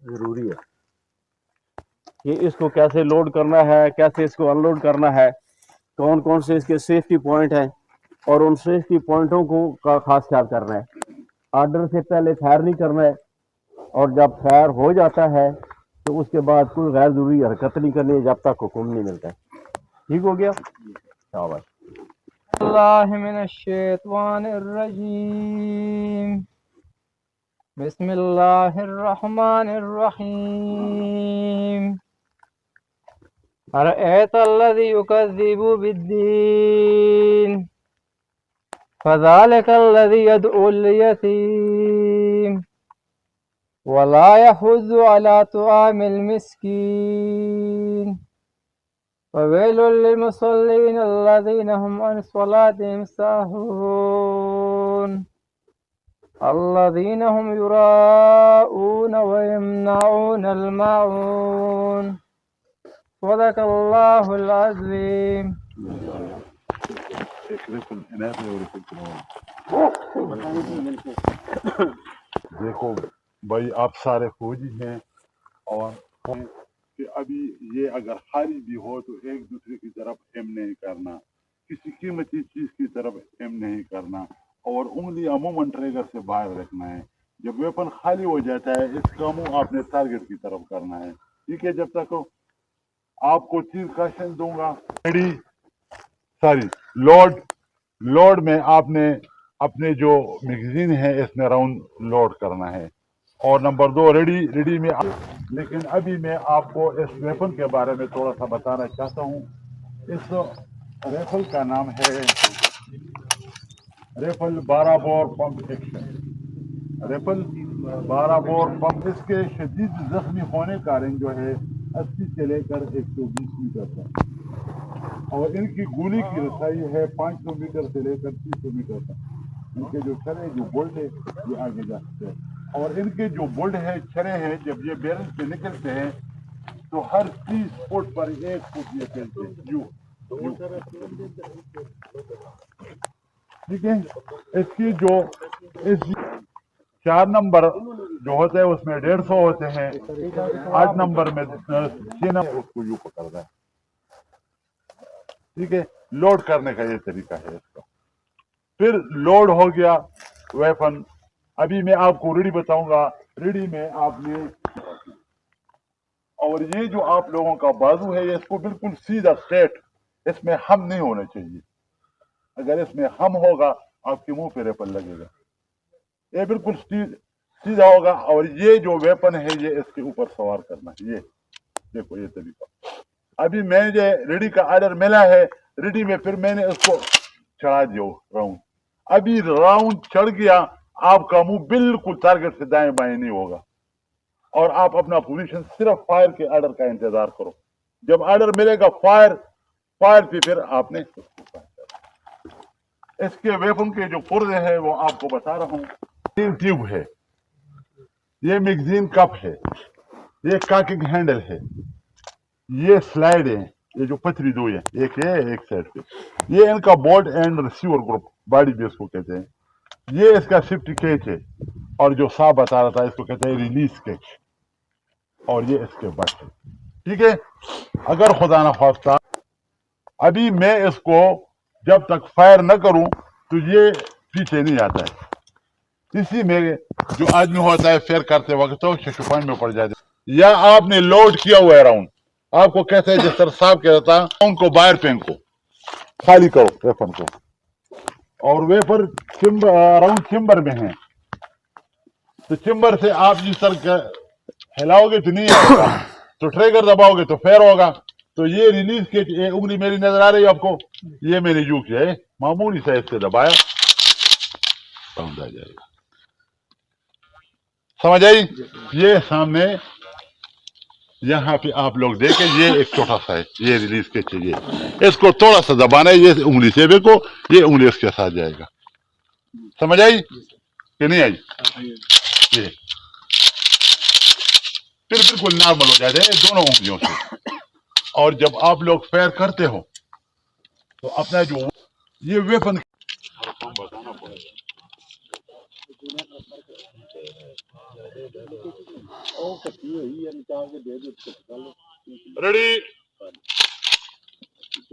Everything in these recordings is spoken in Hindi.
ज़रूरी है कि इसको कैसे लोड करना है, कैसे इसको अनलोड करना है, कौन कौन से इसके सेफ्टी पॉइंट हैं और उन सेफ्टी पॉइंटों को का खास ख्याल करना है। ऑर्डर से पहले फायर नहीं करना है और जब फायर हो जाता है तो उसके बाद कोई गैर ज़रूरी हरकत नहीं करनी है जब तक हुक्म नहीं मिलता है। ठीक हो गया? शाबाश। बिस्मिल्लाहिर्रहमानिर्रहीम। अरअयतल्लज़ी युकज़्ज़िबु बिद्दीन फ़ज़ालिकल्लज़ी यदउल यतीम वला यहुज़्ज़ु अला तुआमिल मिस्कीन ववैलुल लिलमुसल्लीन अल्लज़ीना हुम अन स्वलातिहिम साहून अल्लज़ीना हुम युराऊन व यमनऊनल माऊन सदक़ल्लाहुल अज़ीम। देखो भाई, आप सारे फौजी हैं और कि अभी ये अगर हारी भी हो तो एक दूसरे की तरफ एम नहीं करना, किसी कीमती चीज की तरफ एम नहीं करना और उंगली अमूमन ट्रिगर से बाहर रखना है। जब वेपन खाली हो जाता है इसका मुंह आपने टारगेट की तरफ करना है। ठीक है? जब तक आपको तीर कशन दूंगा, रेडी सॉरी लोड में आपने अपने जो मैगजीन है इसमें राउंड लोड करना है। और नंबर 2 रेडी में लेकिन अभी मैं आपको इस वेपन के बारे में थोड़ा सा बताना चाहता हूँ। इस राइफल का नाम है rifle 12 bore pump action. Rifle 12 bore pump, इसके शदीद जख्मी होने का रेंज जो है 80 से लेकर 120 मीटर तक और इनकी गोली की रसाई है 500 मीटर से लेकर 300 मीटर तक। इनके जो छरे जो बोल्ट है ये आगे जा सकते हैं और इनके जो बोल्ट है छरे हैं जब ये बैरल से निकलते हैं तो हर 30 फुट पर 1 फुट ये चलते हैं। ठीक है? इसकी जो इस 4 नंबर जो होता है उसमें 150 होते हैं, 8 नंबर में 6 नंबर उसको यू पकड़ता है। ठीक है? लोड करने का ये तरीका है इसका। फिर लोड हो गया वेपन। अभी मैं आपको रेडी बताऊंगा। रेडी में आपने और ये जो आप लोगों का बाजू है इसको बिल्कुल सीधा स्ट्रेट, इसमें हम नहीं होना चाहिए। अगर इसमें हम होगा आपके मुंह पे रेपल लगेगा। ये बिल्कुल सीधा होगा और ये जो वेपन है ये इसके ऊपर सवार करना है। ये देखो ये तरीका। अभी मुझे रेडी का ऑर्डर मिला है, रेडी में फिर मैंने इसको चढ़ा दिया राउंड। अभी राउंड चढ़ गया, आपका मुंह बिल्कुल टारगेट से दाएं बाएं नहीं होगा और आप अपना पोजीशन सिर्फ फायर के ऑर्डर का इंतजार करो। जब ऑर्डर मिलेगा फायर पे फिर आपने इसके वेपन के जो पुर्जे हैं वो आपको बता रहा हूँ। 3 ट्यूब है, ये मैगजीन कप है, ये कॉकिंग हैंडल है, ये स्लाइड है, ये जो पथरी दो है, एक है एक साइड पे, ये इनका bolt and receiver group body base को कहते हैं। ये इसका सेफ्टी कैच है और जो साहब बता रहा था इसको कहते हैं रिलीज कैच और ये इसके बट है। ठीक है? अगर खुदा ना खास्ता अभी मैं इसको जब तक फायर न करूं तो ये पीछे नहीं आता है। इसी में जो आदमी होता है फायर करते वक्त तो शशुपान में पड़ जाते या आपने लोड किया हुआ है राउंड, आपको कहते हैं जिस तरह साहब कहता है उनको बाहर फेंको, खाली करो वेपन को और वेपर राउंड चेम्बर में है तो चेम्बर से आप जिस तरह हिलाओगे तो नहीं आएगा, तो ट्रिगर दबाओगे तो फायर होगा। तो ये रिलीज के उंगली मेरी नजर आ रही है आपको, ये मैंने यू किया है, मामूली सा इससे दबाया, साउंड आ जाएगा। समझ आई? ये सामने यहाँ पे आप लोग देखें, ये एक छोटा सा है, ये रिलीज के चाहिए, इसको थोड़ा सा दबाना है, ये उंगली से देखो, ये उंगली इसके साथ जाएगा। समझ आई कि नहीं आई? ये फिर बिल्कुल नॉर्मल हो जाते हैं दोनों उंगलियों से। और जब आप लोग फायर करते हो तो अपना जो ये वेपन बताना पड़ेगा। रेडी,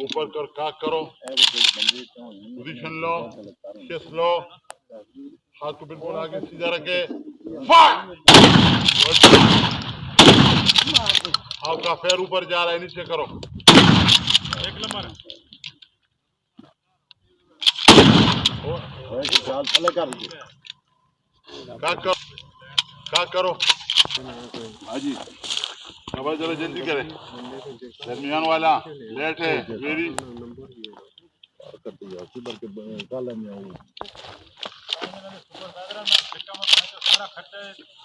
ऊपर कर, काक करो, पोजीशन लो, किस लो, हाथ को बिल्कुल आगे सीधा रखे, फायर। आपका पैर ऊपर जा रहा है, नीचे करो, एक नंबर। काक करो, हाजी, अब जरा जल्दी करे, दरमियान वाला लेट है, मेरी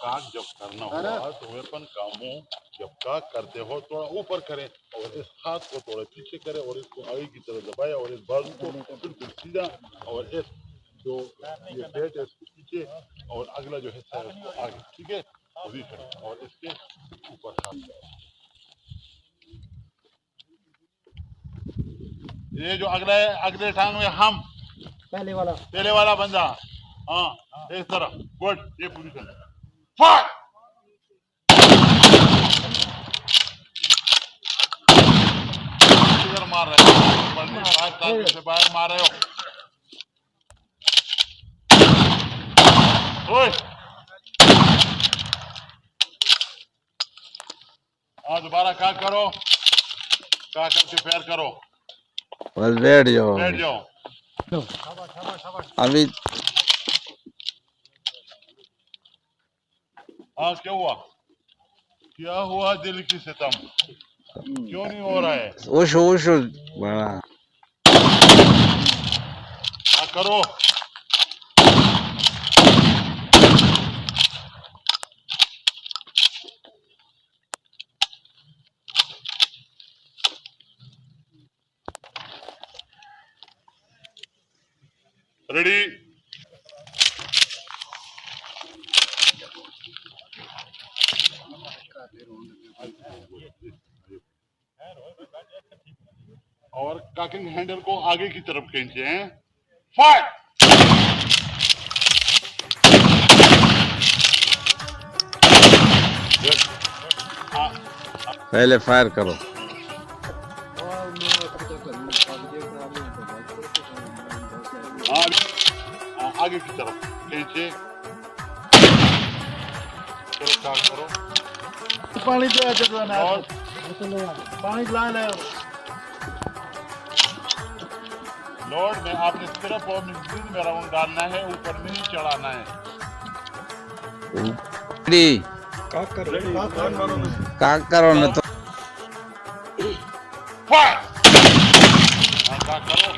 काक जब करना होगा तो वेपन का मुंह जब काक करते हो थोड़ा ऊपर करें और इस हाथ को थोड़ा पीछे करें और इसको आगे की तरफ दबाएं और इस बाजू को बिल्कुल सीधा और इस जो ये पेट है इसको पीछे और अगला जो हिस्सा है उसको आगे, ठीक है, पोजीशन और इसके ऊपर हाथ। ये जो अगला है, अगले टांग में हम पहले वाला बंदा, हाँ इस तरह, गुड, ये पोजीशन, फायर। इधर मार रहे हो, से बाहर मार रहे हो, ओए हाँ दोबारा काक करो, काक करके पैर करो, बस बैठ जाओ अभी। हाँ क्या हुआ दिल की सितम, क्यों नहीं हो रहा है? ओशो बड़ा हाँ करो, रेडी, और काकिंग हैंडल को आगे की तरफ खींचे हैं, फायर। पहले फायर करो। आगे की तरफ खींचे, चलो काट करो, पानी दे और पानी ला ले। लॉर्ड में आपने सिर्फ और मिक्सिंग में राउंड डालना है, ऊपर नहीं चढ़ाना है। काक करो ना तो फायर, काक करो,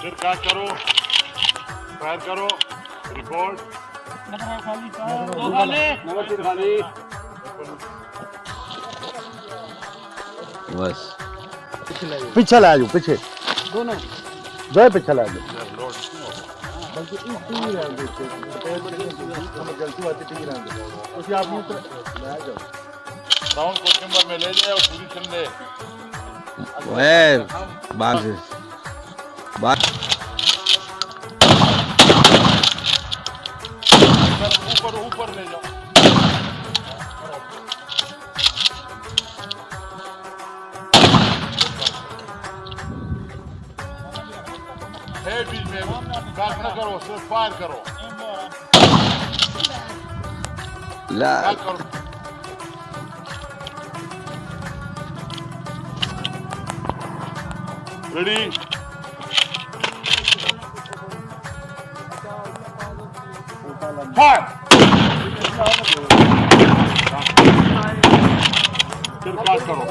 फिर काट करो, फायर करो, रिकॉर्ड, बस पीछे ला जाओ, पीछे दोनों दो पीछे ला जाओ। राउंड को टिम्बर में ले जाए और पूरी चल ले। ऊपर ले जाओ, है बीच में काट ना करो, सिर्फ फायर करो, काट करो। रेडी, फायर, फिर काट करो,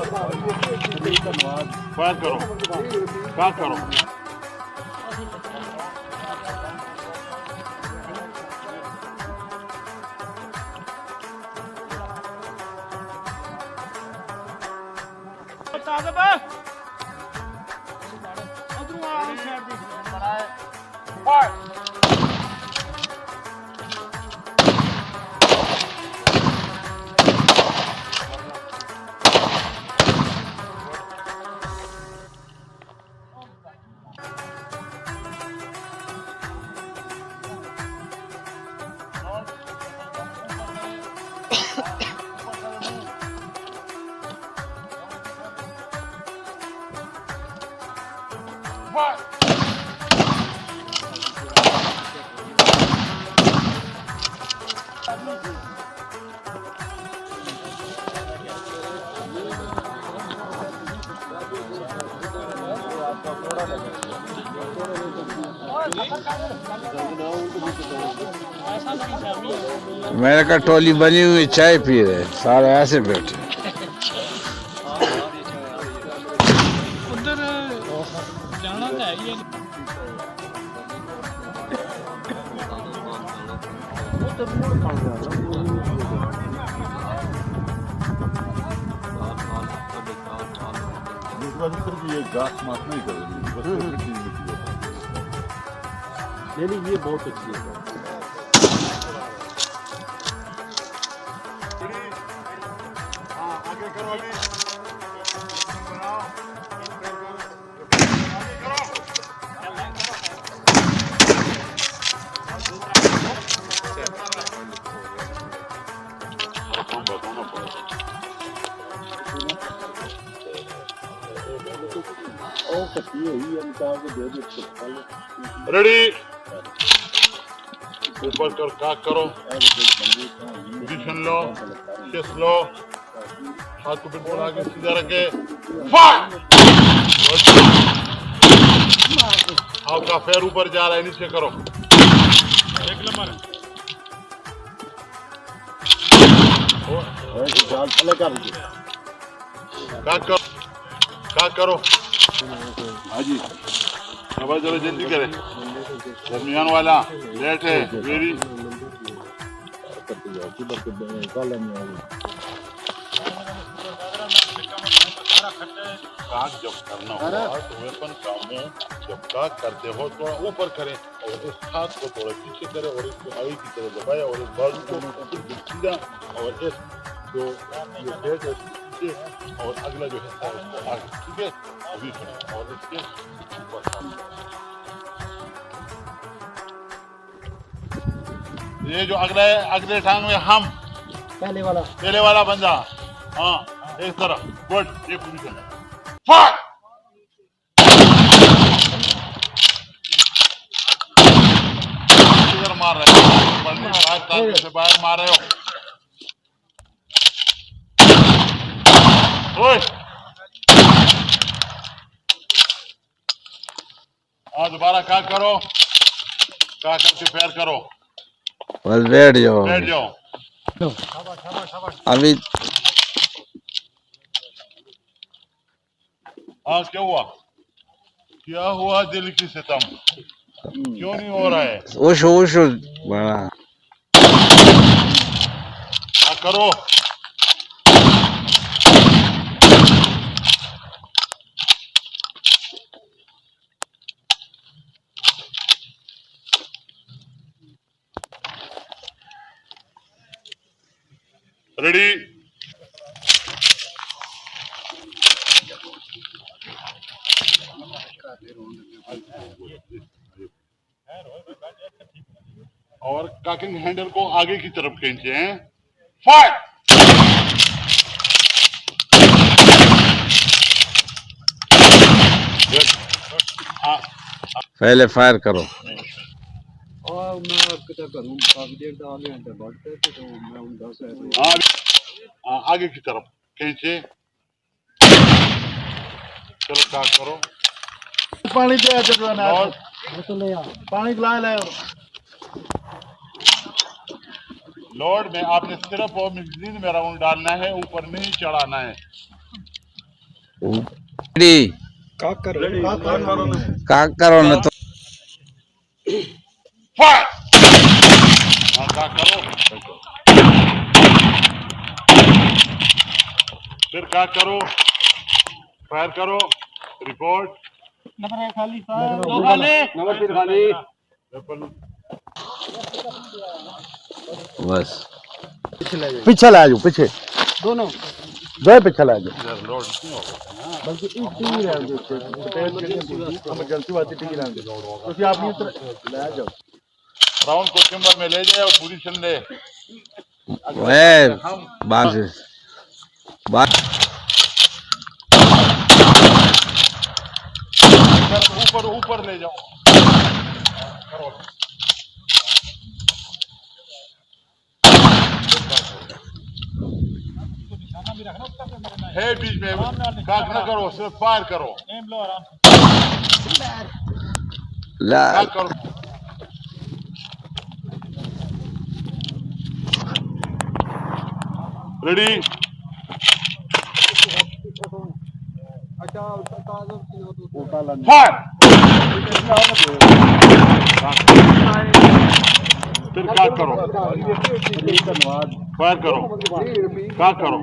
फायर करो, काट करो, फायर। मेरे का टोली बनी हुई चाय पी रहे सारे ऐसे बैठे। उधर जाना तो है ही है। ये घास माफ नहीं करेगी। नहीं, ये बहुत अच्छी है। आगे करो अभी। रेडी, ऊपर कर काक करो, पोजीशन लो, चेस्ट लो, हाथ को बिल्कुल आगे सीधा रखे, फायर। आपका पैर ऊपर जा रहा है, नीचे करो। एक नंबर काक करो। हाँ जी, अब जरा जल्दी करे। दरमियान वाला लेट है, वेरी काक जब करना हो तो वेपन काम जब काक करते हो थोड़ा ऊपर करें और इस हाथ को थोड़ा पीछे करें और इसको आगे की तरफ दबाए और इस बाजू को बिल्कुल सीधा और इस जो ये पेट है पीछे और अगला जो हिस्सा है उसको आगे, ठीक है। अभी सुनो और इसके ऊपर ये जो अगले टांग में हम पहले वाला बंदा, हाँ इस तरह, गुड, ये पोजीशन है। फायर। इधर मार रहे हो, से बाहर मार रहे हो। ओए, दोबारा क्या करो, क्या करके पैर करो, बस बैठ जाओ। बैठ जाओ। अभी हाँ क्या हुआ दिल की सितम, क्यों नहीं हो रहा है? ओशो बड़ा क्या करो, रेडी, और काकिंग हैंडल को आगे की तरफ खींचे हैं। फायर। पहले फायर करो। आगे की तरफ खींचे, चलो क्या करो, पानी और पानी ला लोड में आपने सिर्फ और मैगजीन में राउंड डालना है, ऊपर नहीं चढ़ाना है। रेडी, काक करो ना तो फायर। हाँ क्या करो, फिर क्या करो, फायर करो, रिपोर्ट। नंबर है खाली नमस्ते खाली। बस पीछे ला जाओ, पीछे दोनों दो पीछे ला जाओ। लोड नहीं होगा, बल्कि एक टीवी रहने दो, इमरजेंसी वाली टीवी रहने दो, क्योंकि आप ये ले जाओ। राउंड को चेंबर में ले जाए और पोजीशन ले। बात ऊपर ऊपर ले जाओ। है बीच में, काट ना करो, सिर्फ फायर करो। एम लो आराम से। ला काट करो। रेडी। फायर। फिर काट करो, फायर करो, काट करो।